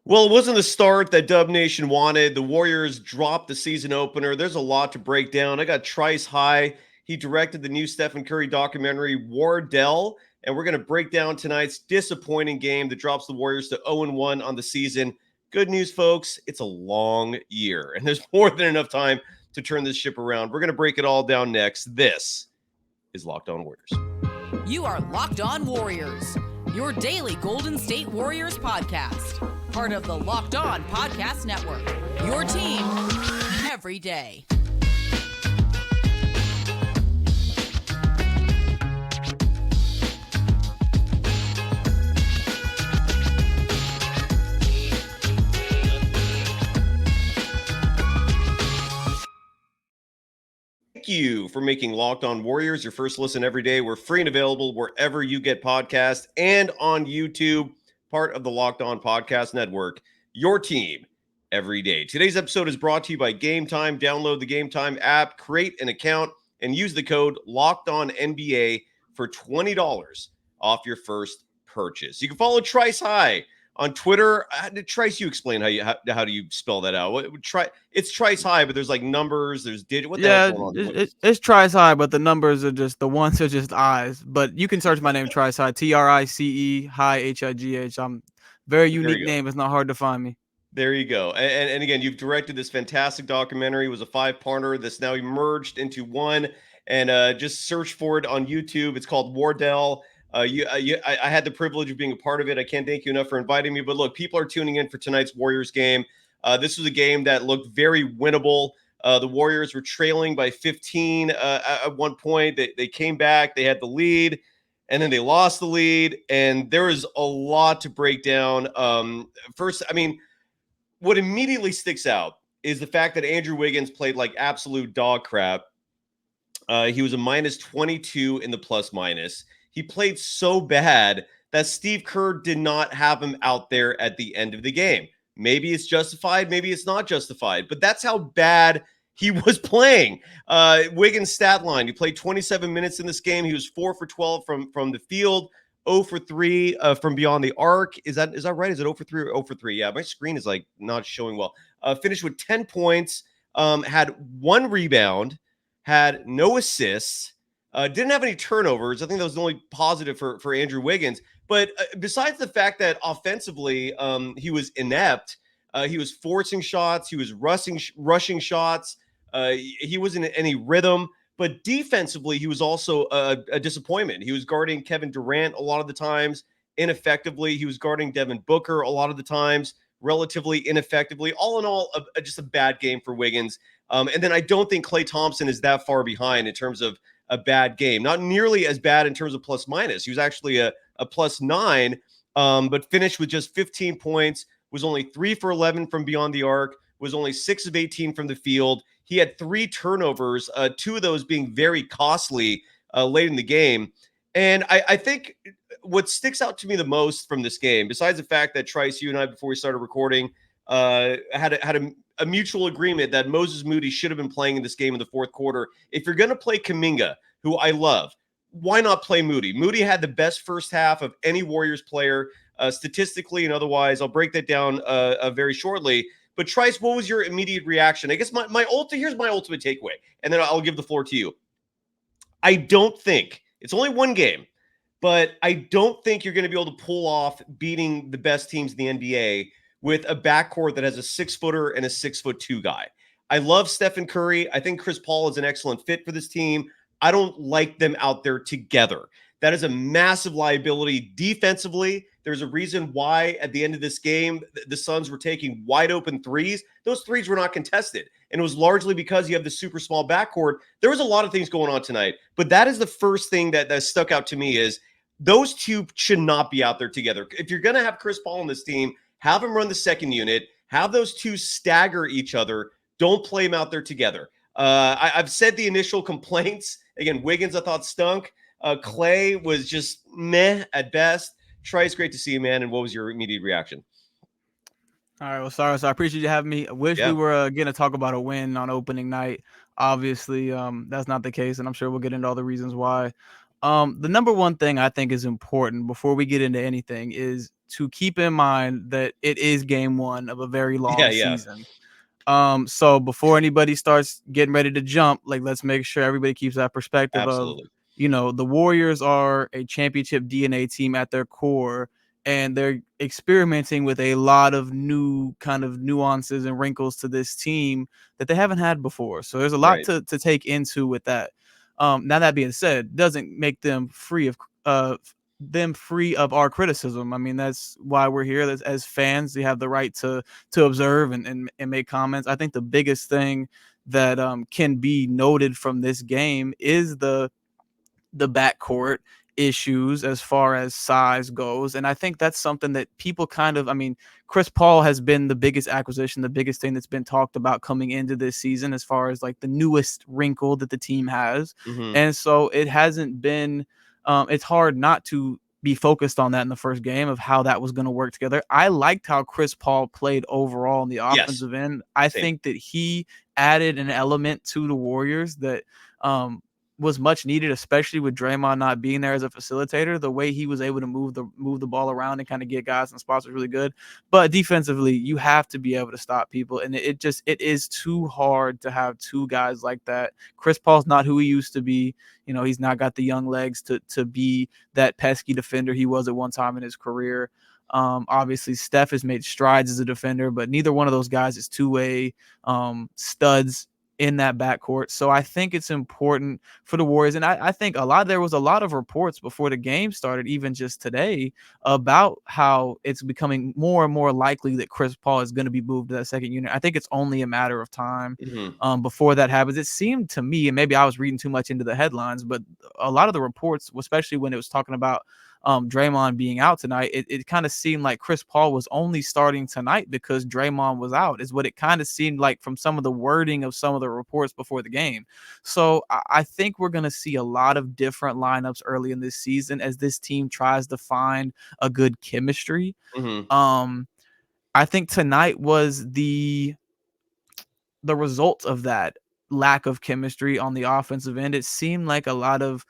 Well, it wasn't the start that Dub Nation wanted. The Warriors dropped the season opener. There's a lot to break down. I got Trice High. He directed the new Stephen Curry documentary, Wardell. And we're going to break down tonight's disappointing game that drops the Warriors to 0-1 on the season. Good news, folks. It's a long year, and there's more than enough time to turn this ship around. We're going to break it all down next. This is Locked On Warriors. You are Locked On Warriors, your daily Golden State Warriors podcast. Part of the Locked On Podcast Network, your team every day. Thank you for making Locked On Warriors your first listen every day. We're free and available wherever you get podcasts and on YouTube, part of the Locked On Podcast Network, your team every day. Today's episode is brought to you by Gametime. Download the Gametime app, create an account, and use the code LOCKEDONNBA for $20 off your first purchase. You can follow Trice High on Twitter. Trice, you explain how do you spell that out? It's Trice High, but there's like numbers, there's digit. What the hell's going on? It's Trice High, but the numbers are just the ones are just I's. But you can search my name, Trice High, TRICE High HIGH. I'm very unique name. It's not hard to find me. There you go. And again, you've directed this fantastic documentary. It was a 5-parter that's now emerged into one. And just search for it on YouTube. It's called Wardell. I had the privilege of being a part of it. I can't thank you enough for inviting me. But look, people are tuning in for tonight's Warriors game. This was a game that looked very winnable. The Warriors were trailing by 15 at one point. They came back. They had the lead, and then they lost the lead. And there was a lot to break down. First, I mean, what immediately sticks out is the fact that Andrew Wiggins played like absolute dog crap. He was a minus 22 in the plus minus. He played so bad that Steve Kerr did not have him out there at the end of the game. Maybe it's justified, maybe it's not justified, but that's how bad he was playing. Wiggins' stat line, he played 27 minutes in this game. He was 4 for 12 from the field, 0 for 3 from beyond the arc. Is that right? Is it 0 for 3 or 0 for 3? Yeah, my screen is like not showing well. Finished with 10 points, had 1 rebound, had no assists. Didn't have any turnovers. I think that was the only positive for Andrew Wiggins. But besides the fact that offensively he was inept, he was forcing shots, he was rushing shots. He wasn't in any rhythm. But defensively, he was also a disappointment. He was guarding Kevin Durant a lot of the times ineffectively. He was guarding Devin Booker a lot of the times relatively ineffectively. All in all, just a bad game for Wiggins. And then I don't think Klay Thompson is that far behind in terms of a bad game. Not nearly as bad in terms of plus minus. He was actually a plus 9, but finished with just 15 points, was only 3 for 11 from beyond the arc, was only 6 of 18 from the field. He had 3 turnovers, 2 of those being very costly late in the game. And I think what sticks out to me the most from this game, besides the fact that Trice, you and I, before we started recording, had a mutual agreement that Moses Moody should have been playing in this game in the fourth quarter. If you're going to play Kuminga, who I love, why not play Moody? Moody had the best first half of any Warriors player, statistically and otherwise. I'll break that down very shortly. But Trice, what was your immediate reaction? I guess here's my ultimate takeaway, and then I'll give the floor to you. I don't think it's only one game, but I don't think you're going to be able to pull off beating the best teams in the NBA with a backcourt that has a 6-footer and a 6'2" guy. I love Stephen Curry. I think Chris Paul is an excellent fit for this team. I don't like them out there together. That is a massive liability defensively. There's a reason why at the end of this game, the Suns were taking wide open threes. Those threes were not contested. And it was largely because you have the super small backcourt. There was a lot of things going on tonight, but that is the first thing that stuck out to me is those two should not be out there together. If you're going to have Chris Paul on this team, have him run the second unit, have those two stagger each other. Don't play them out there together. I've said the initial complaints. Again, Wiggins I thought stunk. Klay was just meh at best. Trice, great to see you, man. And what was your immediate reaction? All right, well, Cyrus, I appreciate you having me. I wish we were going to talk about a win on opening night. Obviously, that's not the case, and I'm sure we'll get into all the reasons why. The number one thing I think is important before we get into anything is to keep in mind that it is game one of a very long Yeah. season. So before anybody starts getting ready to jump, like, let's make sure everybody keeps that perspective of, Absolutely. the Warriors are a championship DNA team at their core, and they're experimenting with a lot of new kind of nuances and wrinkles to this team that they haven't had before. So there's a lot Right. to take into with that. Now that being said, doesn't make them free of our criticism. I mean, that's why we're here as fans. You have the right to observe and make comments. I think the biggest thing that can be noted from this game is the backcourt issues as far as size goes. And I think that's something that people Chris Paul has been the biggest acquisition, the biggest thing that's been talked about coming into this season as far as like the newest wrinkle that the team has. Mm-hmm. And so it hasn't been, it's hard not to be focused on that in the first game of how that was going to work together. I liked how Chris Paul played overall on the offensive end. I think that he added an element to the Warriors that, was much needed, especially with Draymond not being there as a facilitator. The way he was able to move the ball around and kind of get guys in spots was really good. But defensively, you have to be able to stop people, and it is too hard to have two guys like that. Chris Paul's not who he used to be. He's not got the young legs to be that pesky defender he was at one time in his career. Obviously, Steph has made strides as a defender, but neither one of those guys is two-way studs in that backcourt. So I think it's important for the Warriors. And I think there was a lot of reports before the game started, even just today, about how it's becoming more and more likely that Chris Paul is going to be moved to that second unit. I think it's only a matter of time before that happens. It seemed to me, and maybe I was reading too much into the headlines, but a lot of the reports, especially when it was talking about Draymond being out tonight, it kind of seemed like Chris Paul was only starting tonight because Draymond was out, is what it kind of seemed like from some of the wording of some of the reports before the game. So I think we're going to see a lot of different lineups early in this season as this team tries to find a good chemistry. I think tonight was the result of that lack of chemistry on the offensive end. It seemed like a lot of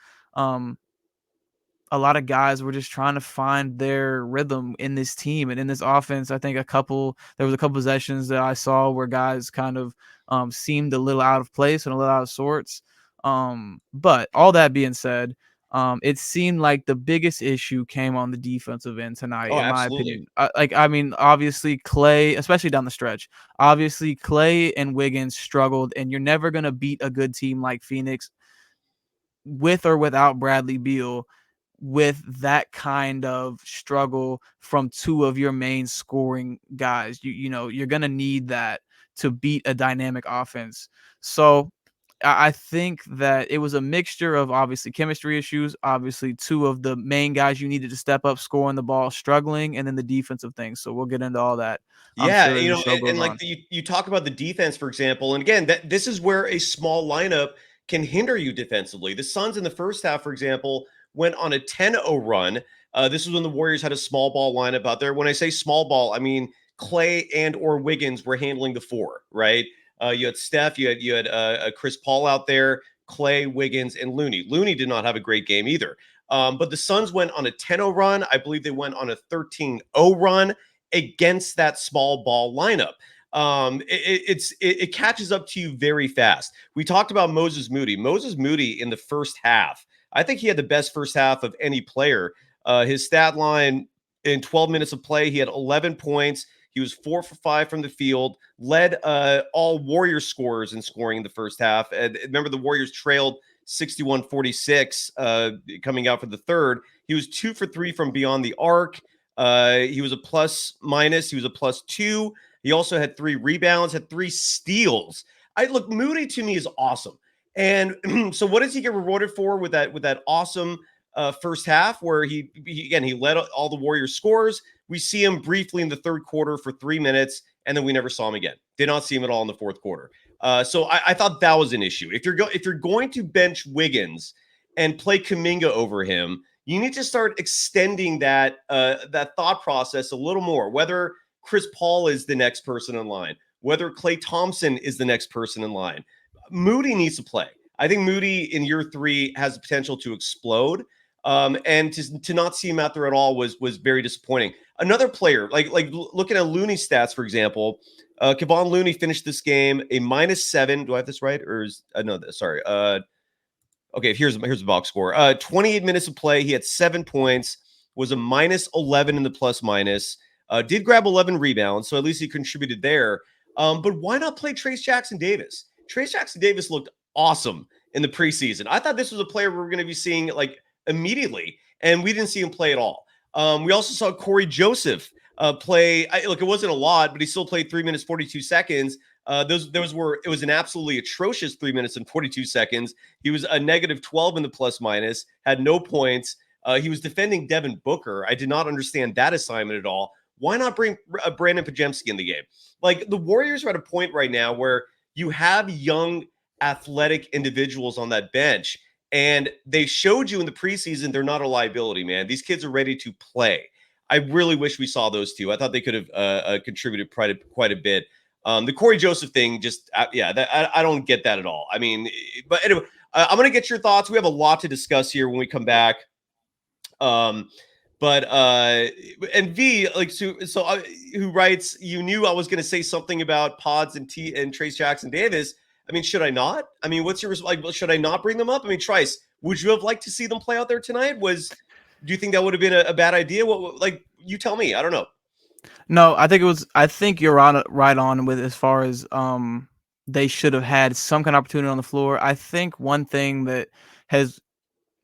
guys were just trying to find their rhythm in this team and in this offense. I think there was a couple possessions that I saw where guys kind of seemed a little out of place and a little out of sorts. But all that being said, it seemed like the biggest issue came on the defensive end tonight, in my opinion. Obviously Clay, especially down the stretch, obviously Clay and Wiggins struggled, and you're never going to beat a good team like Phoenix with or without Bradley Beal with that kind of struggle from two of your main scoring guys. You're going to need that to beat a dynamic offense. So I think that it was a mixture of obviously chemistry issues, obviously two of the main guys you needed to step up scoring the ball struggling, and then the defensive things. So we'll get into all that. Yeah, as the show goes and like on. you talk about the defense, for example, and again, this is where a small lineup can hinder you defensively. The Suns in the first half, for example, went on a 10-0 run. This is when the Warriors had a small ball lineup out there. When I say small ball, I mean Clay and or Wiggins were handling the four, right? You had Steph, you had Chris Paul out there, Clay, Wiggins, and Looney. Looney did not have a great game either. But the Suns went on a 10-0 run. I believe they went on a 13-0 run against that small ball lineup. It catches up to you very fast. We talked about Moses Moody. Moses Moody in the first half, I think he had the best first half of any player. His stat line in 12 minutes of play, he had 11 points. He was 4 for 5 from the field, led all Warriors scorers in scoring in the first half. And remember, the Warriors trailed 61-46 coming out for the third. He was 2 for 3 from beyond the arc. He was a plus minus. He was a +2. He also had 3 rebounds, had 3 steals. Look, Moody to me is awesome. And so what does he get rewarded for with that awesome first half where he led all the Warriors scores? We see him briefly in the third quarter for 3 minutes, and then we never saw him again. Did not see him at all in the fourth quarter. So I thought that was an issue. If you're going to bench Wiggins and play Kuminga over him, you need to start extending that thought process a little more. Whether Chris Paul is the next person in line, whether Klay Thompson is the next person in line, Moody needs to play. I think Moody in year 3 has the potential to explode. And to not see him out there at all was very disappointing. Another player, like looking at Looney's stats, for example, Kevon Looney finished this game a -7. Do I have this right? Or is no? Sorry. Okay, here's the box score. 28 minutes of play. He had 7 points. Was a -11 in the plus minus. Did grab 11 rebounds, so at least he contributed there. But why not play Trice Jackson Davis? Trice Jackson Davis looked awesome in the preseason. I thought this was a player we were going to be seeing like immediately, and we didn't see him play at all. We also saw Corey Joseph play. Look, it wasn't a lot, but he still played 3 minutes 42 seconds. It was an absolutely atrocious 3 minutes and 42 seconds. He was a -12 in the plus minus, had no points. He was defending Devin Booker. I did not understand that assignment at all. Why not bring Brandon Pajemski in the game? Like, the Warriors are at a point right now where you have young athletic individuals on that bench, and they showed you in the preseason they're not a liability, man. These kids are ready to play. I really wish we saw those two. I thought they could have contributed quite a bit. The Corey Joseph thing, just I don't get that at all. I mean, but anyway, I'm gonna get your thoughts. We have a lot to discuss here when we come back. And V, like, who writes, you knew I was going to say something about Pods and Trice Jackson Davis. I mean, should I not? I mean, what's your, like, should I not bring them up? I mean, Trice, would you have liked to see them play out there tonight? Do you think that would have been a bad idea? Like, you tell me. I don't know. No, I think you're right on with as far as they should have had some kind of opportunity on the floor. I think one thing that has,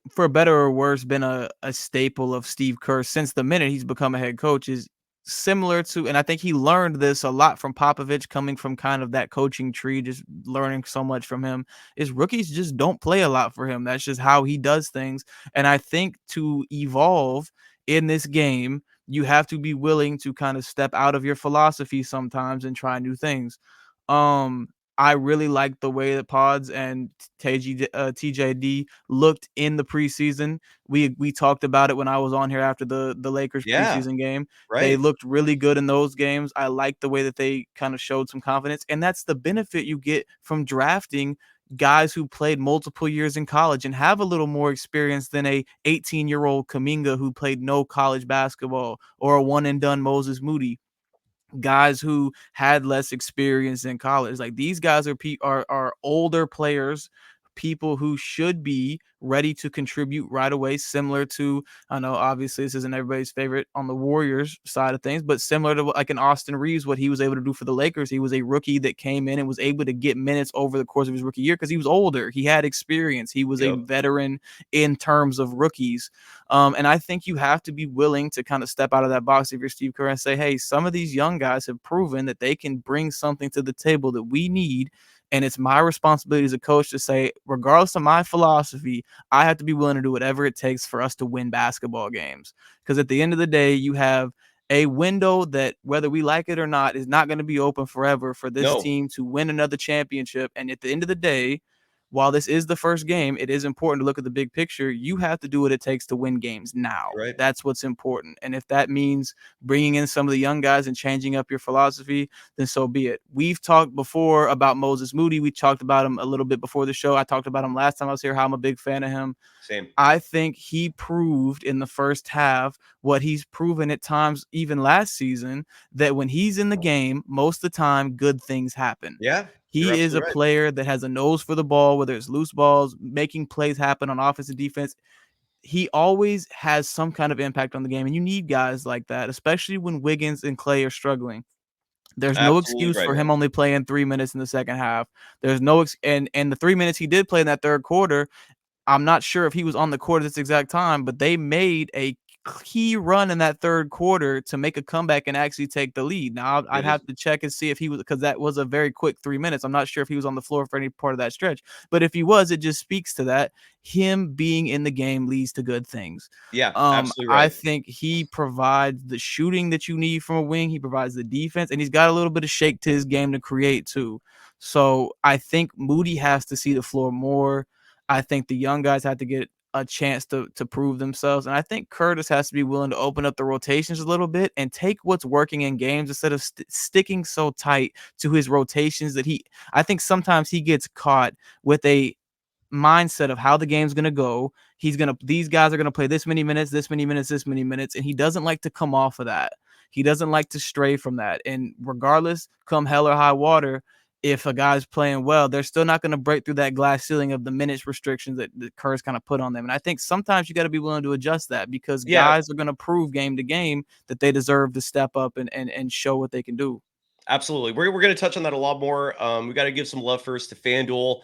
for better or worse, been a staple of Steve Kerr since the minute he's become a head coach is similar to, and I think he learned this a lot from Popovich, coming from kind of that coaching tree, just learning so much from him, is rookies just don't play a lot for him. That's just how he does things. And I think to evolve in this game, you have to be willing to kind of step out of your philosophy sometimes and try new things. I really liked the way that Pods and TJD looked in the preseason. We talked about it when I was on here after the Lakers preseason game. Right. They looked really good in those games. I liked the way that they kind of showed some confidence, and that's the benefit you get from drafting guys who played multiple years in college and have a little more experience than a 18-year-old Kuminga who played no college basketball, or a one and done Moses Moody. Guys who had less experience in college. Like, these guys are older players, people who should be ready to contribute right away, similar to, I know obviously this isn't everybody's favorite on the Warriors side of things, but similar to like an Austin Reeves, what he was able to do for the Lakers. He was a rookie that came in and was able to get minutes over the course of his rookie year because he was older. He had experience. He was a veteran in terms of rookies. And I think you have to be willing to kind of step out of that box if you're Steve Kerr and say, hey, some of these young guys have proven that they can bring something to the table that we need. And it's my responsibility as a coach to say, regardless of my philosophy, I have to be willing to do whatever it takes for us to win basketball games. Because at the end of the day, you have a window that, whether we like it or not, is not going to be open forever for this team to win another championship. And at the end of the day, while this is the first game, it is important to look at the big picture. You have to do what it takes to win games now. Right. That's what's important. And if that means bringing in some of the young guys and changing up your philosophy, then so be it. We've talked before about Moses Moody. We talked about him a little bit before the show. I talked about him last time I was here, how I'm a big fan of him. Same. I think he proved in the first half what he's proven at times even last season, that when he's in the game, most of the time, good things happen. Yeah. He is a player that has a nose for the ball, whether it's loose balls, making plays happen on offense and defense. He always has some kind of impact on the game, and you need guys like that, especially when Wiggins and Clay are struggling. There's no excuse for him only playing 3 minutes in the second half. There's no and the 3 minutes he did play in that third quarter, I'm not sure if he was on the court at this exact time, but they made a key run in that third quarter to make a comeback and actually take the lead. Now, I'd have to check and see if he was, because that was a very quick 3 minutes. I'm not sure if he was on the floor for any part of that stretch, but if he was, it just speaks to that. Him being in the game leads to good things. Yeah, absolutely right. I think he provides the shooting that you need from a wing. He provides the defense, and he's got a little bit of shake to his game to create too. So I think Moody has to see the floor more. I think the young guys have to get a chance to prove themselves. And I think Curtis has to be willing to open up the rotations a little bit and take what's working in games instead of sticking so tight to his rotations that I think sometimes he gets caught with a mindset of how the game's going to go. these guys are gonna play this many minutes, this many minutes, this many minutes, and he doesn't like to come off of that. He doesn't like to stray from that. And regardless, come hell or high water, if a guy's playing well, they're still not going to break through that glass ceiling of the minutes restrictions that Kerr's kind of put on them. And I think sometimes you got to be willing to adjust that, because guys are going to prove game to game that they deserve to step up and show what they can do. Absolutely. We're going to touch on that a lot more. We got to give some love first to FanDuel,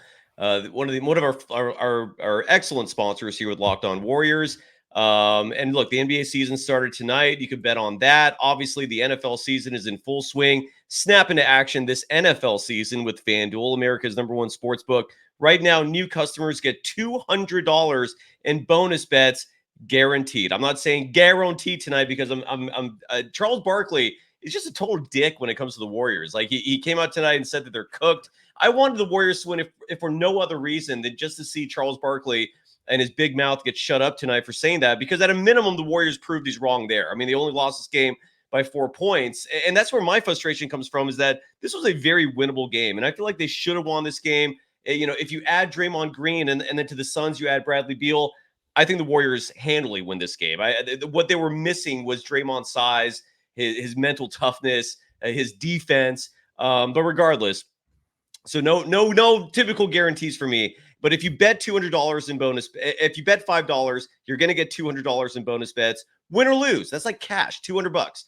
one of our excellent sponsors here with Locked On Warriors. And look, the NBA season started tonight. You could bet on that. Obviously, the NFL season is in full swing. Snap into action this NFL season with FanDuel, America's #1 sportsbook. Right now, new customers get $200 in bonus bets guaranteed. I'm not saying guaranteed tonight because I'm Charles Barkley is just a total dick when it comes to the Warriors. Like he came out tonight and said that they're cooked. I wanted the Warriors to win if for no other reason than just to see Charles Barkley and his big mouth get shut up tonight for saying that, because at a minimum, the Warriors proved he's wrong there. I mean, they only lost this game by 4 points. And that's where my frustration comes from, is that this was a very winnable game. And I feel like they should have won this game. You know, if you add Draymond Green and then to the Suns, you add Bradley Beal, I think the Warriors handily win this game. What they were missing was Draymond's size, his mental toughness, his defense. But regardless, so no typical guarantees for me. But if you bet $200 in bonus, if you bet $5, you're going to get $200 in bonus bets, win or lose. That's like cash, $200.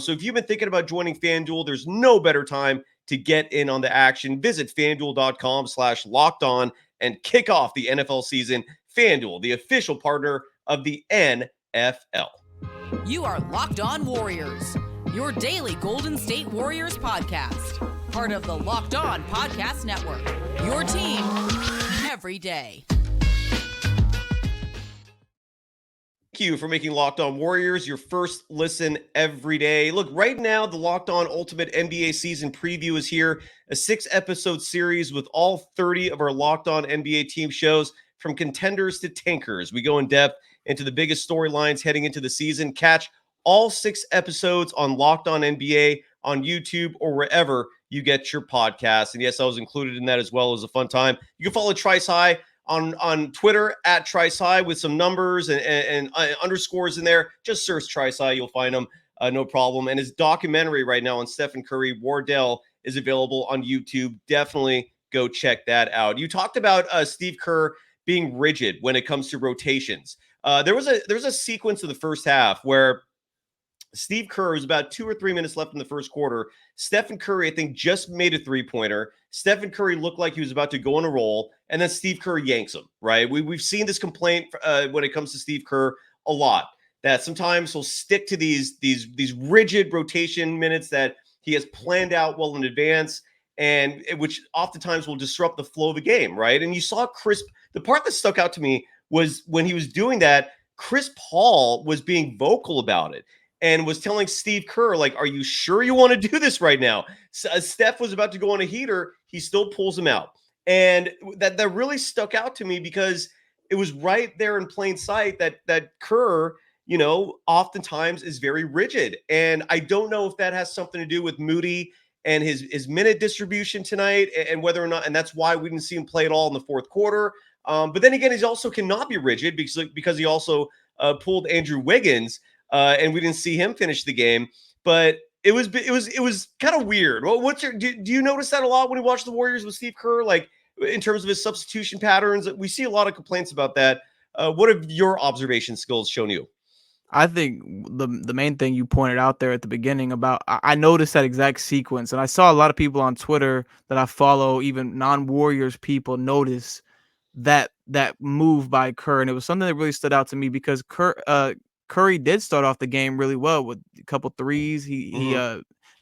So if you've been thinking about joining FanDuel, there's no better time to get in on the action. Visit FanDuel.com/lockedon and kick off the NFL season. FanDuel, the official partner of the NFL. You are Locked On Warriors, your daily Golden State Warriors podcast. Part of the Locked On Podcast Network, your team every day. Thank you for making Locked On Warriors your first listen every day. Look, right now, the Locked On Ultimate NBA Season Preview is here, a 6-episode series with all 30 of our Locked On NBA team shows, from contenders to tankers. We go in depth into the biggest storylines heading into the season. Catch all 6 episodes on Locked On NBA on YouTube or wherever you get your podcasts. And yes, I was included in that as well. It was a fun time. You can follow Trice High on Twitter at Trice High with some numbers and underscores in there. Just search Trice High. You'll find them. No problem. And his documentary right now on Stephen Curry, Wardell, is available on YouTube. Definitely go check that out. You talked about Steve Kerr being rigid when it comes to rotations. There was a sequence of the first half where Steve Kerr was about 2 or 3 minutes left in the first quarter. Stephen Curry, I think, just made a three-pointer. Stephen Curry looked like he was about to go on a roll, and then Steve Kerr yanks him, right? We've seen this complaint when it comes to Steve Kerr a lot, that sometimes he'll stick to these rigid rotation minutes that he has planned out well in advance, and which oftentimes will disrupt the flow of the game, right? And you saw the part that stuck out to me was when he was doing that, Chris Paul was being vocal about it and was telling Steve Kerr, like, are you sure you want to do this right now? Steph was about to go on a heater. He still pulls him out. And that really stuck out to me, because it was right there in plain sight that Kerr, you know, oftentimes is very rigid. And I don't know if that has something to do with Moody and his minute distribution tonight, and whether or not, and that's why we didn't see him play at all in the fourth quarter. But then again, he also cannot be rigid because he also pulled Andrew Wiggins, and we didn't see him finish the game. But it was kind of weird. Well, do you notice that a lot when you watch the Warriors with Steve Kerr, like in terms of his substitution patterns? We see a lot of complaints about that. What have your observation skills shown you? I think the main thing you pointed out there at the beginning about, I noticed that exact sequence, and I saw a lot of people on Twitter that I follow, even non-Warriors people, notice that move by Kerr, and it was something that really stood out to me, because Curry did start off the game really well with a couple threes. He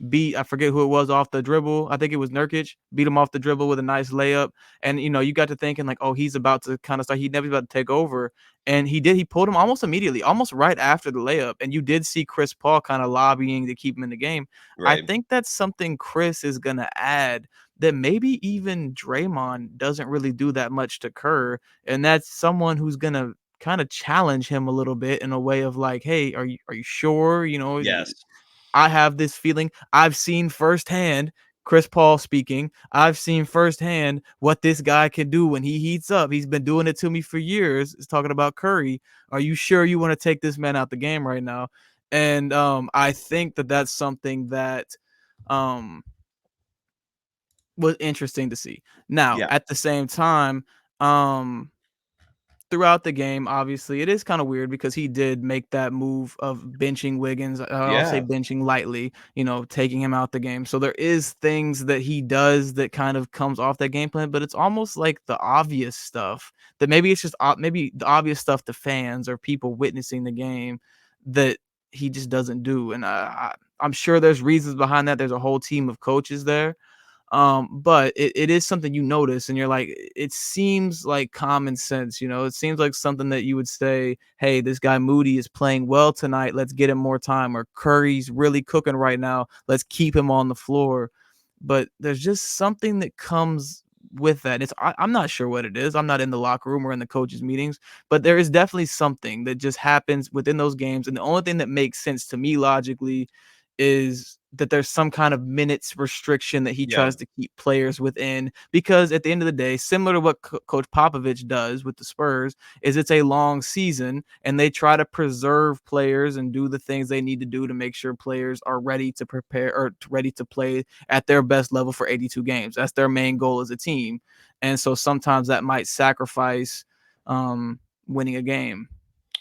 beat, I forget who it was, off the dribble. I think it was Nurkic, beat him off the dribble with a nice layup. And, you know, you got to thinking like, oh, he's about to kind of start. He's never about to take over. And he did. He pulled him almost immediately, almost right after the layup. And you did see Chris Paul kind of lobbying to keep him in the game. Right. I think that's something Chris is going to add, that maybe even Draymond doesn't really do that much to Kerr. And that's someone who's going to kind of challenge him a little bit in a way of like, hey, are you sure? You know, yes, I have this feeling. I've seen firsthand Chris Paul speaking, I've seen firsthand what this guy can do when he heats up. He's been doing it to me for years. He's talking about Curry. Are you sure you want to take this man out the game right now? And I think that that's something that was interesting to see. Now, at the same time, throughout the game, obviously, it is kind of weird because he did make that move of benching Wiggins. I'll say benching lightly, taking him out the game. So there is things that he does that kind of comes off that game plan, but it's almost like the obvious stuff that maybe it's just maybe the obvious stuff to fans or people witnessing the game that he just doesn't do. And I'm sure there's reasons behind that. There's a whole team of coaches there. But it is something you notice and you're like, it seems like common sense, it seems like something that you would say, hey, this guy Moody is playing well tonight. Let's get him more time. Or Curry's really cooking right now. Let's keep him on the floor. But there's just something that comes with that. I'm not sure what it is. I'm not in the locker room or in the coaches meetings, but there is definitely something that just happens within those games. And the only thing that makes sense to me logically is that there's some kind of minutes restriction that he tries to keep players within, because at the end of the day, similar to what Coach Popovich does with the Spurs, is it's a long season and they try to preserve players and do the things they need to do to make sure players are ready to prepare or ready to play at their best level for 82 games. That's their main goal as a team. And so sometimes that might sacrifice winning a game.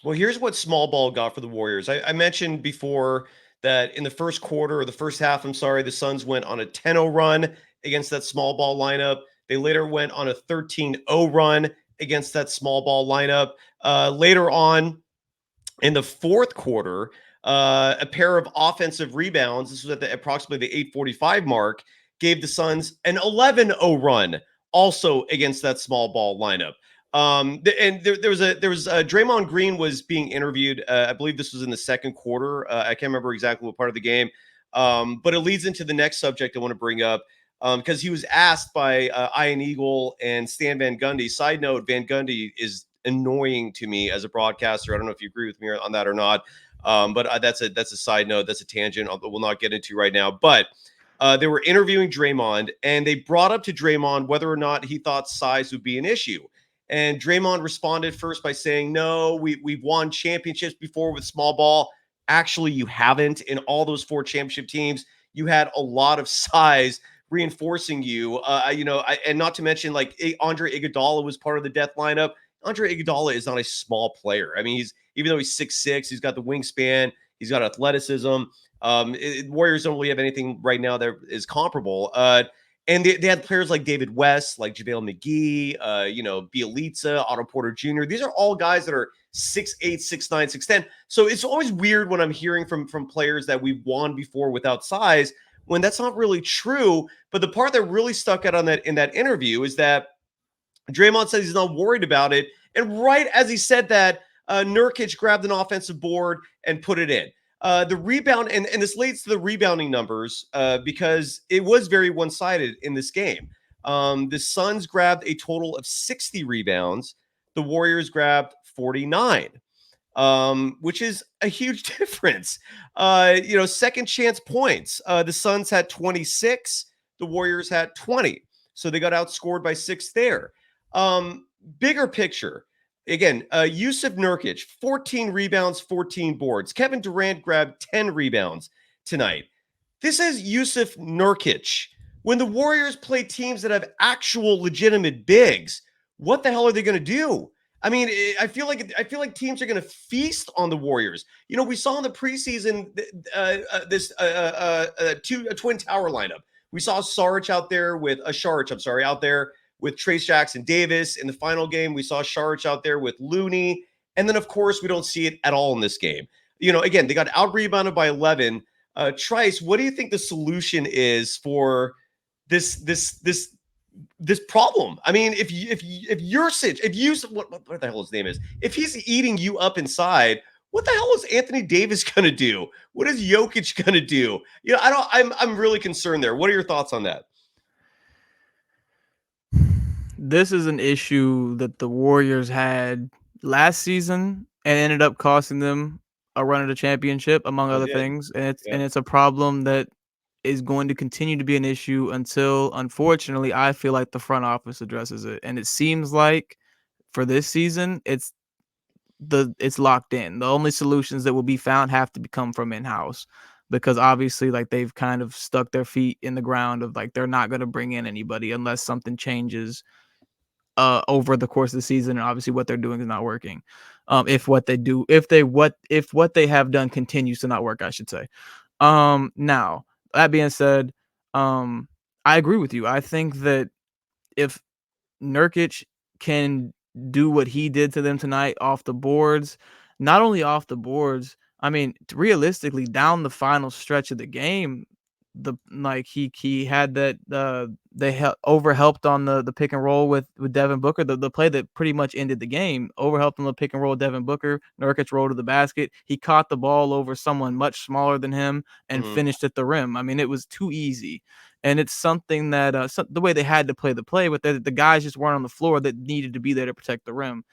Well, here's what small ball got for the Warriors. I mentioned before that in the first quarter or the first half, the Suns went on a 10-0 run against that small ball lineup. They later went on a 13-0 run against that small ball lineup. Later on in the fourth quarter, a pair of offensive rebounds, this was at approximately the 8:45 mark, gave the Suns an 11-0 run also against that small ball lineup. And there was Draymond Green was being interviewed. I believe this was in the second quarter. I can't remember exactly what part of the game. But it leads into the next subject I want to bring up because he was asked by Ian Eagle and Stan Van Gundy. Side note, Van Gundy is annoying to me as a broadcaster. I don't know if you agree with me on that or not. But that's a side note. That's a tangent we'll not get into right now. But they were interviewing Draymond, and they brought up to Draymond whether or not he thought size would be an issue. And Draymond responded first by saying, no, we've won championships before with small ball. Actually, you haven't. In all those 4 championship teams, you had a lot of size reinforcing you. And not to mention, like, Andre Iguodala was part of the death lineup. Andre Iguodala is not a small player. I mean, even though he's 6'6", he's got the wingspan, he's got athleticism. Warriors don't really have anything right now that is comparable. And they had players like David West, like JaVale McGee, Bielitsa, Otto Porter Jr. These are all guys that are 6'8", 6'9", 6'10". So it's always weird when I'm hearing from players that we've won before without size, when that's not really true. But the part that really stuck out in that interview is that Draymond says he's not worried about it. And right as he said that, Nurkic grabbed an offensive board and put it in. The rebound, and this leads to the rebounding numbers because it was very one-sided in this game. The Suns grabbed a total of 60 rebounds. The Warriors grabbed 49, which is a huge difference. Second chance points. The Suns had 26. The Warriors had 20. So they got outscored by 6 there. Bigger picture. Again, Yusuf Nurkic, 14 rebounds, 14 boards. Kevin Durant grabbed 10 rebounds tonight. This is Yusuf Nurkic. When the Warriors play teams that have actual legitimate bigs, what the hell are they going to do? I mean, I feel like teams are going to feast on the Warriors. We saw in the preseason this twin tower lineup. We saw Saric out there with Trace Jackson Davis. In the final game, we saw Saric out there with Looney. And then, of course, we don't see it at all in this game. Again, they got out-rebounded by 11. Trice, what do you think the solution is for this problem? I mean, if what the hell his name is, if he's eating you up inside, what the hell is Anthony Davis going to do? What is Jokic going to do? I'm really concerned there. What are your thoughts on that? This is an issue that the Warriors had last season and ended up costing them a run at a championship, among other things. And it's a problem that is going to continue to be an issue until, unfortunately, I feel like the front office addresses it. And it seems like for this season, it's locked in. The only solutions that will be found have to come from in-house, because obviously, like, they've kind of stuck their feet in the ground of, like, they're not going to bring in anybody unless something changes over the course of the season, and obviously what they're doing is not working. If what they have done continues to not work, I should say. Now, that being said, I agree with you. I think that if Nurkic can do what he did to them tonight off the boards, not only off the boards, I mean, realistically, down the final stretch of the game, he had that they over helped on the pick and roll with Devin Booker, the play that pretty much ended the game. Over helped on the pick and roll with Devin Booker. Nurkic rolled to the basket. He caught the ball over someone much smaller than him and finished at the rim. I mean, it was too easy. And it's something that the way they had to play the play, but the guys just weren't on the floor that needed to be there to protect the rim.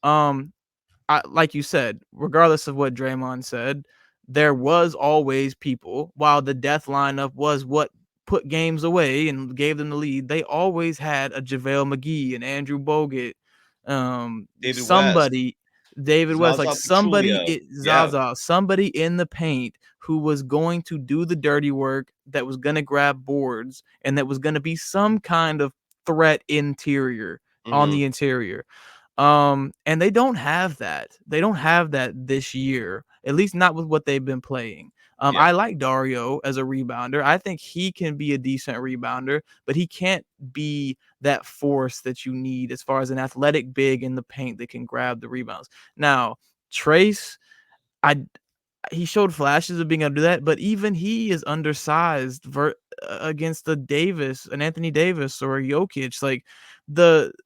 Like you said, regardless of what Draymond said, there was always people. While the death lineup was what put games away and gave them the lead, they always had a JaVale McGee and Andrew Bogut, David somebody, West, David West, like Zaza Pachulia. Zaza, somebody in the paint who was going to do the dirty work, that was going to grab boards, and that was going to be some kind of threat interior on the interior. And they don't have that. They don't have that this year, at least not with what they've been playing. I like Dario as a rebounder. I think he can be a decent rebounder, but he can't be that force that you need as far as an athletic big in the paint that can grab the rebounds. Now, Trice, he showed flashes of being able to do that, but even he is undersized against an Anthony Davis or a Jokic. Like,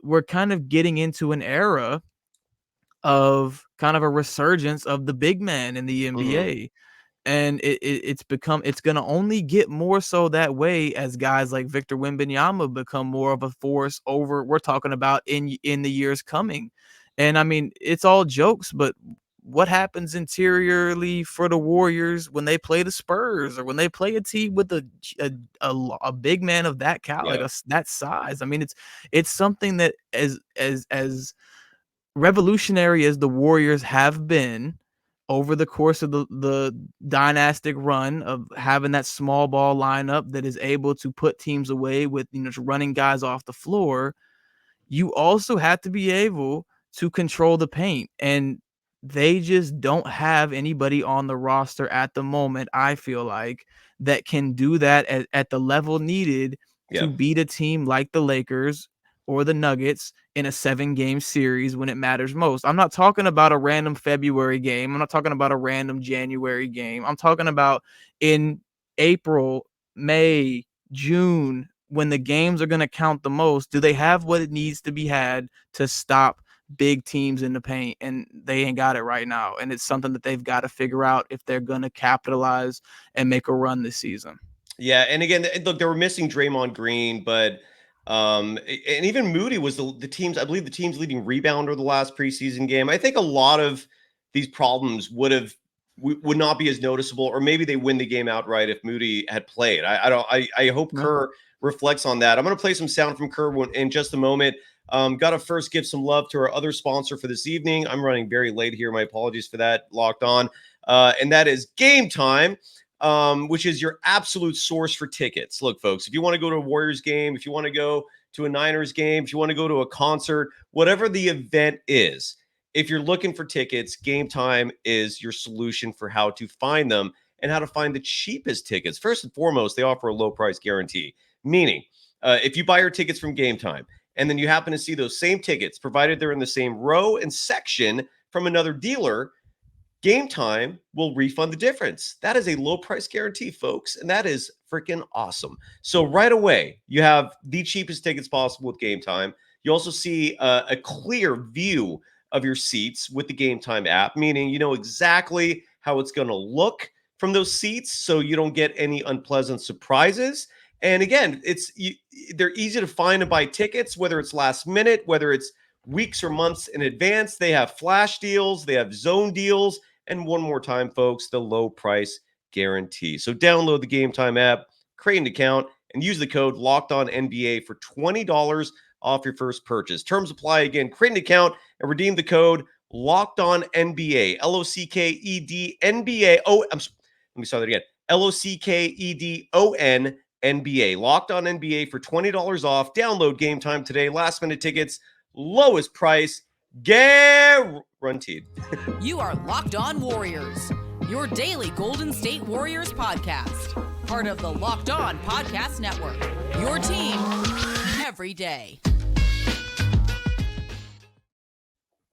we're kind of getting into an era of kind of a resurgence of the big man in the NBA. And it's going to only get more so that way as guys like Victor Wembanyama become more of a force we're talking about in the years coming. And I mean, it's all jokes, but what happens interiorly for the Warriors when they play the Spurs, or when they play a team with a big man of that that size? I mean, it's something that as revolutionary as the Warriors have been over the course of the dynastic run of having that small ball lineup that is able to put teams away with, just running guys off the floor, you also have to be able to control the paint. And they just don't have anybody on the roster at the moment, I feel like, that can do that at the level needed to beat a team like the Lakers or the Nuggets in a 7-game series when it matters most. I'm not talking about a random February game. I'm not talking about a random January game. I'm talking about in April, May, June, when the games are going to count the most. Do they have what it needs to be had to stop big teams in the paint? And they ain't got it right now. And it's something that they've got to figure out if they're going to capitalize and make a run this season. Yeah. And again, look, they were missing Draymond Green, but and even Moody was the team's, I believe, the team's leading rebounder the last preseason game. I think a lot of these problems would not be as noticeable, or maybe they win the game outright if Moody had played. I hope Kerr reflects on that. I'm going to play some sound from Kerr in just a moment. Got to first give some love to our other sponsor for this evening. I'm running very late here. My apologies for that. Locked On. And that is Gametime, which is your absolute source for tickets. Look, folks, if you want to go to a Warriors game, if you want to go to a Niners game, if you want to go to a concert, whatever the event is, if you're looking for tickets, Gametime is your solution for how to find them and how to find the cheapest tickets. First and foremost, they offer a low price guarantee, meaning if you buy your tickets from Gametime and then you happen to see those same tickets, provided they're in the same row and section from another dealer, Gametime will refund the difference. That is a low price guarantee, folks, and that is freaking awesome. So right away, you have the cheapest tickets possible with Gametime. You also see a clear view of your seats with the Gametime app, meaning you know exactly how it's going to look from those seats, so you don't get any unpleasant surprises. And again, they're easy to find and buy tickets, whether it's last minute, whether it's weeks or months in advance. They have flash deals, they have zone deals, and one more time, folks, the low price guarantee. So download the Gametime app, create an account, and use the code LOCKEDONNBA for $20 off your first purchase. Terms apply. Again, create an account and redeem the code LOCKEDONNBA, LOCKEDNBA. Let me start that again. LOCKEDON NBA. Locked On NBA for $20 off. Download Game Time today. Last minute tickets, lowest price, guaranteed. You are Locked On Warriors, your daily Golden State Warriors podcast. Part of the Locked On Podcast Network, your team every day.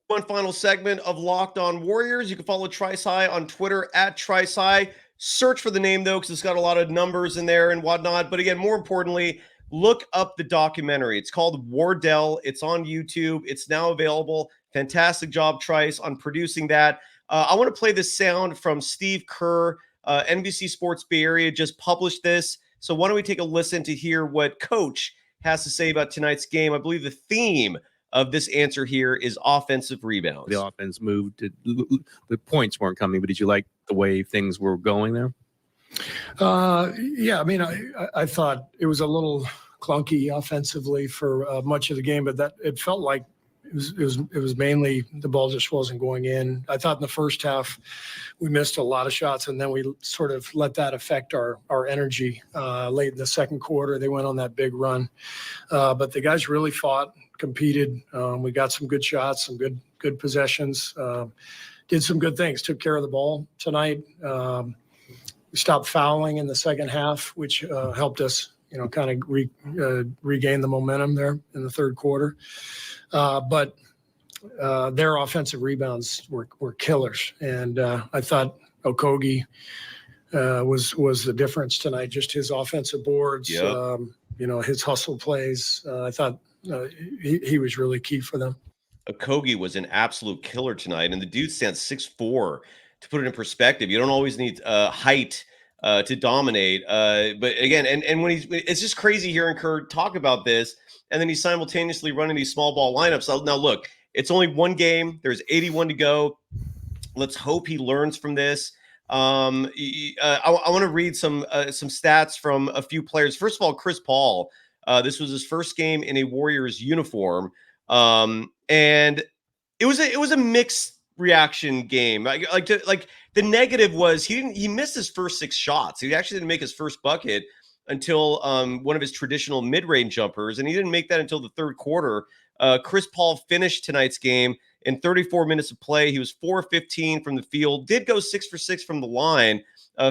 One final segment of Locked On Warriors. You can follow Trice High on Twitter at Trice High. Search for the name, though, because it's got a lot of numbers in there and whatnot. But again, more importantly, look up the documentary. It's called Wardell. It's on YouTube. It's now available. Fantastic job, Trice, on producing that. I want to play this sound from Steve Kerr. NBC Sports Bay Area just published this. So why don't we take a listen to hear what Coach has to say about tonight's game. I believe the theme of this answer here is offensive rebounds. The offense moved. The points weren't coming, but did you like the way things were going there? Yeah, I mean, I thought it was a little clunky offensively for much of the game, but that it felt like it was mainly the ball just wasn't going in. I thought in the first half we missed a lot of shots, and then we sort of let that affect our energy late in the second quarter. They went on that big run, but the guys really fought, competed. We got some good shots, some good possessions, did some good things, took care of the ball tonight. We stopped fouling in the second half, which helped us, kind of regain the momentum there in the third quarter. But their offensive rebounds were killers, and I thought Okogie was the difference tonight. Just his offensive boards, Yep. His hustle plays. I thought he was really key for them. Okogie was an absolute killer tonight, and the dude stands 6'4". To put it in perspective, you don't always need height to dominate. But again, and when it's just crazy hearing Kerr talk about this, and then he's simultaneously running these small ball lineups. Now, look, it's only one game. There's 81 to go. Let's hope he learns from this. I want to read some stats from a few players. First of all, Chris Paul. This was his first game in a Warriors uniform, and it was a mixed reaction game. Like the negative was he missed his first 6 shots. He actually didn't make his first bucket until one of his traditional mid-range jumpers, and he didn't make that until the third quarter. Chris Paul finished tonight's game in 34 minutes of play. He was 4-15 from the field, did go 6 for 6 from the line,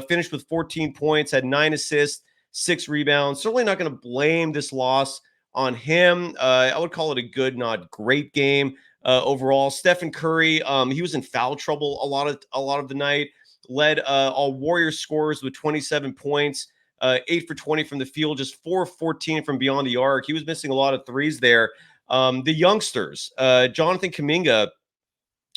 finished with 14 points, had 9 assists, 6 rebounds. Certainly not going to blame this loss on him. I would call it a good, not great game overall. Stephen Curry, he was in foul trouble a lot of the night. Led all Warriors scorers with 27 points, 8 for 20 from the field, just 4 of 14 from beyond the arc. He was missing a lot of threes there. The youngsters, Jonathan Kuminga.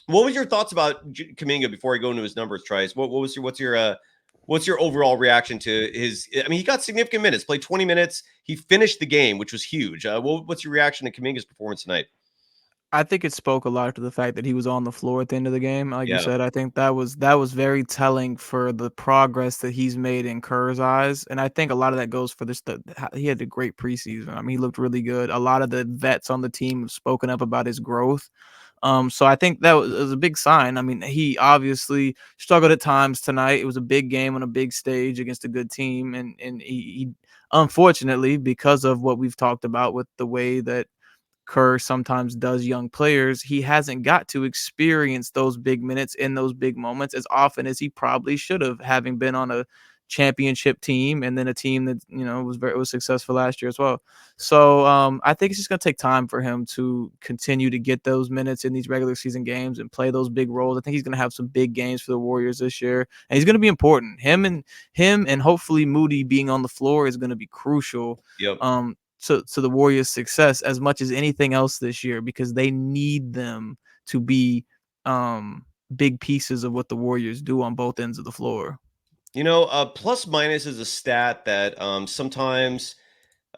What was your thoughts about Kuminga before I go into his numbers, Trice? What's your overall reaction to his? I mean, he got significant minutes, played 20 minutes. He finished the game, which was huge. What's your reaction to Kuminga's performance tonight? I think it spoke a lot to the fact that he was on the floor at the end of the game. Like Yeah. you said, I think that was very telling for the progress that he's made in Kerr's eyes. And I think a lot of that goes for he had a great preseason. I mean, he looked really good. A lot of the vets on the team have spoken up about his growth. So I think that was a big sign. I mean, he obviously struggled at times tonight. It was a big game on a big stage against a good team. And he unfortunately, because of what we've talked about with the way that Kerr sometimes does young players, he hasn't got to experience those big minutes in those big moments as often as he probably should have, having been on a championship team and then a team that was successful last year as well. So I think it's just going to take time for him to continue to get those minutes in these regular season games and play those big roles. I think he's going to have some big games for the Warriors this year, and he's going to be important. Him and hopefully Moody being on the floor is going to be crucial. Yep. To the Warriors' success as much as anything else this year, because they need them to be big pieces of what the Warriors do on both ends of the floor. Plus minus is a stat that sometimes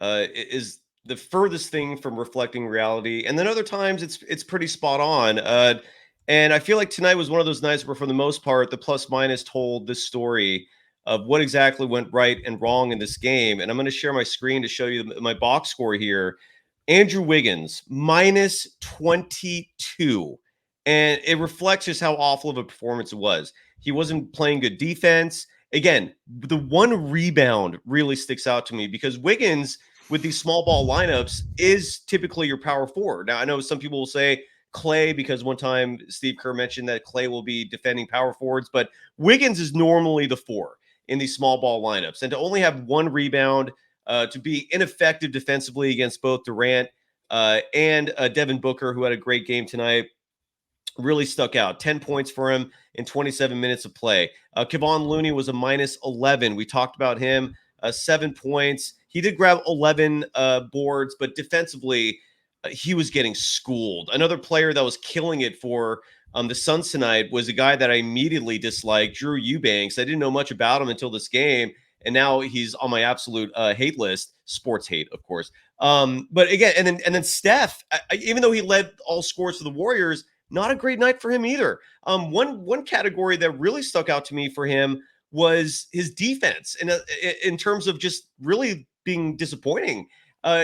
is the furthest thing from reflecting reality, and then other times it's pretty spot on. And I feel like tonight was one of those nights where, for the most part, the plus minus told this story of what exactly went right and wrong in this game. And I'm going to share my screen to show you my box score here. Andrew Wiggins, minus 22. And it reflects just how awful of a performance it was. He wasn't playing good defense. Again, the one rebound really sticks out to me because Wiggins, with these small ball lineups, is typically your power forward. Now, I know some people will say Clay, because one time Steve Kerr mentioned that Clay will be defending power forwards, but Wiggins is normally the 4 in these small ball lineups. And to only have one rebound, to be ineffective defensively against both Durant and Devin Booker, who had a great game tonight, really stuck out. 10 points for him in 27 minutes of play. Kevon Looney was a minus 11. We talked about him, 7 points. He did grab 11 boards, but defensively, he was getting schooled. Another player that was killing it for the Suns tonight was a guy that I immediately disliked, Drew Eubanks. I didn't know much about him until this game, and now he's on my absolute hate list. Sports hate, of course. But again, and then Steph, even though he led all scores for the Warriors, not a great night for him either. One category that really stuck out to me for him was his defense, and in terms of just really being disappointing.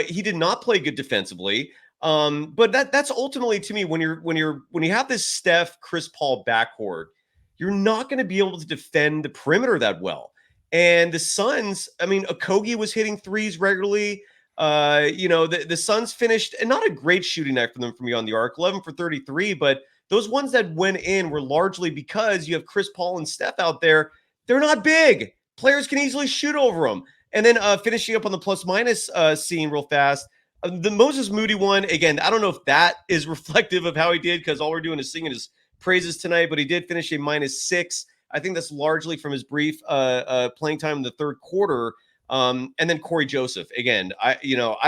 He did not play good defensively. But that's ultimately, to me, when you have this Steph, Chris Paul backcourt, you're not going to be able to defend the perimeter that well. And the Suns, I mean, Okogie was hitting threes regularly. The Suns finished, and not a great shooting night for them from beyond the arc, 11 for 33, but those ones that went in were largely because you have Chris Paul and Steph out there. They're not big. Players can easily shoot over them. And then finishing up on the plus-minus scene real fast, the Moses Moody one, again, I don't know if that is reflective of how he did, because all we're doing is singing his praises tonight, but he did finish a -6. I think that's largely from his brief playing time in the third quarter. And then Corey Joseph, again, I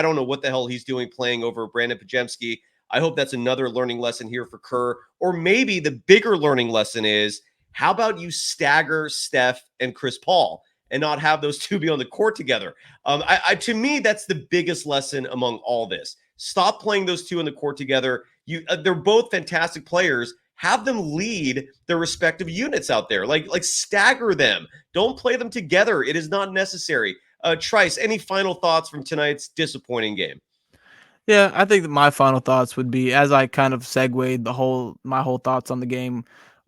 don't know what the hell he's doing playing over Brandon Pajemski. I hope that's another learning lesson here for Kerr. Or maybe the bigger learning lesson is, how about you stagger Steph and Chris Paul and not have those two be on the court together? To me, that's the biggest lesson among all this. Stop playing those two on the court together. They're both fantastic players. Have them lead their respective units out there. Like stagger them. Don't play them together. It is not necessary. Trice, any final thoughts from tonight's disappointing game? Yeah, I think that my final thoughts would be, as I kind of segued my whole thoughts on the game,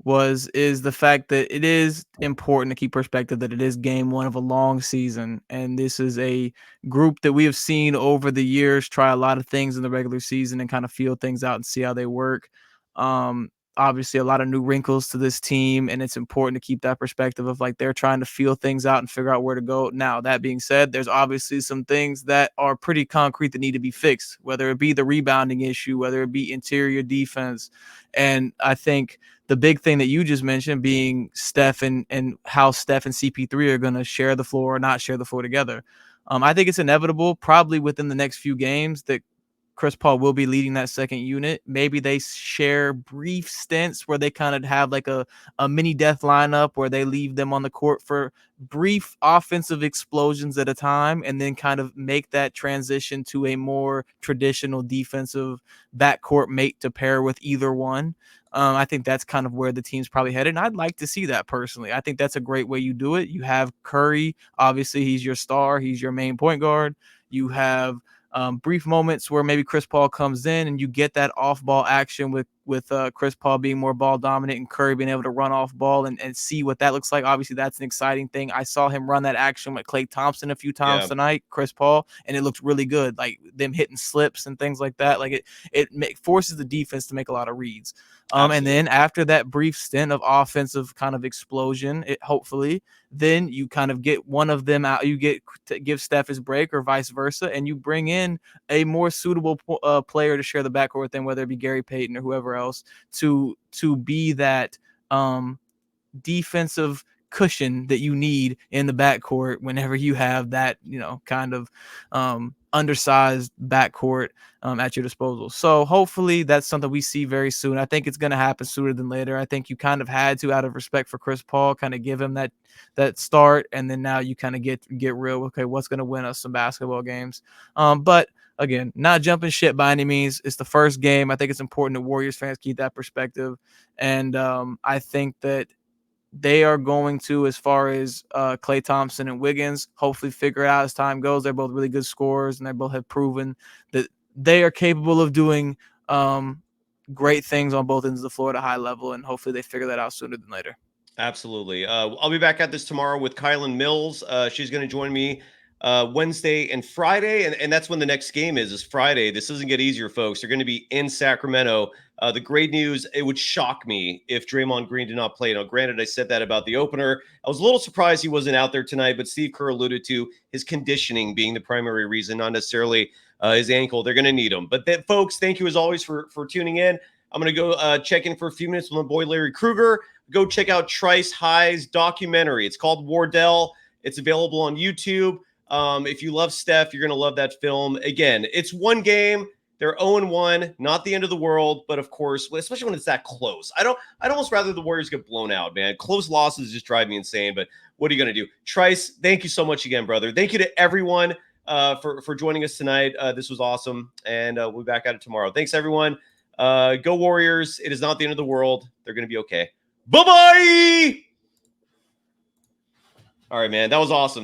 is the fact that it is important to keep perspective that it is game 1 of a long season, and this is a group that we have seen over the years try a lot of things in the regular season and kind of feel things out and see how they work. Obviously a lot of new wrinkles to this team, and it's important to keep that perspective of like they're trying to feel things out and figure out where to go. Now, that being said, there's obviously some things that are pretty concrete that need to be fixed, whether it be the rebounding issue, whether it be interior defense. And I think the big thing that you just mentioned being Steph and how Steph and CP3 are going to share the floor or not share the floor together. I think it's inevitable, probably within the next few games, that Chris Paul will be leading that second unit. Maybe they share brief stints where they kind of have like a mini death lineup where they leave them on the court for brief offensive explosions at a time, and then kind of make that transition to a more traditional defensive backcourt mate to pair with either one. I think that's kind of where the team's probably headed, and I'd like to see that personally. I think that's a great way you do it. You have Curry. Obviously, he's your star. He's your main point guard. You have brief moments where maybe Chris Paul comes in and you get that off-ball action with Chris Paul being more ball dominant and Curry being able to run off ball and see what that looks like. Obviously, that's an exciting thing. I saw him run that action with Klay Thompson a few times tonight, Chris Paul, and it looked really good, like them hitting slips and things like that. Like it forces the defense to make a lot of reads. And then after that brief stint of offensive kind of explosion, hopefully, then you kind of get one of them out. You get to give Steph his break or vice versa, and you bring in a more suitable player to share the backcourt with them, whether it be Gary Payton or whoever else, to be that defensive cushion that you need in the backcourt whenever you have that, kind of undersized backcourt at your disposal. So hopefully that's something we see very soon. I think it's going to happen sooner than later. I think you kind of had to, out of respect for Chris Paul, kind of give him that start, and then now you kind of get real. Okay, what's going to win us some basketball games? But again, not jumping shit by any means. It's the first game. I think it's important that Warriors fans keep that perspective, and I think that they are going to, as far as Klay Thompson and Wiggins, hopefully figure it out as time goes. They're both really good scorers, and they both have proven that they are capable of doing great things on both ends of the floor at a high level, and hopefully they figure that out sooner than later. Absolutely. I'll be back at this tomorrow with Kylan Mills. She's going to join me Wednesday and Friday, and that's when the next game is Friday. This doesn't get easier, folks. They're going to be in Sacramento. The great news, it would shock me if Draymond Green did not play. Now, granted, I said that about the opener. I was a little surprised he wasn't out there tonight, but Steve Kerr alluded to his conditioning being the primary reason, not necessarily his ankle. They're going to need him. But folks, thank you as always for tuning in. I'm going to go check in for a few minutes with my boy Larry Krueger. Go check out Trice High's documentary. It's called Wardell. It's available on YouTube. If you love Steph, you're going to love that film. Again, it's one game. They're 0-1, not the end of the world, but of course, especially when it's that close. I'd almost rather the Warriors get blown out, man. Close losses just drive me insane, but what are you going to do? Trice, thank you so much again, brother. Thank you to everyone for joining us tonight. This was awesome, and we'll be back at it tomorrow. Thanks, everyone. Go Warriors. It is not the end of the world. They're going to be okay. Bye-bye! All right, man. That was awesome.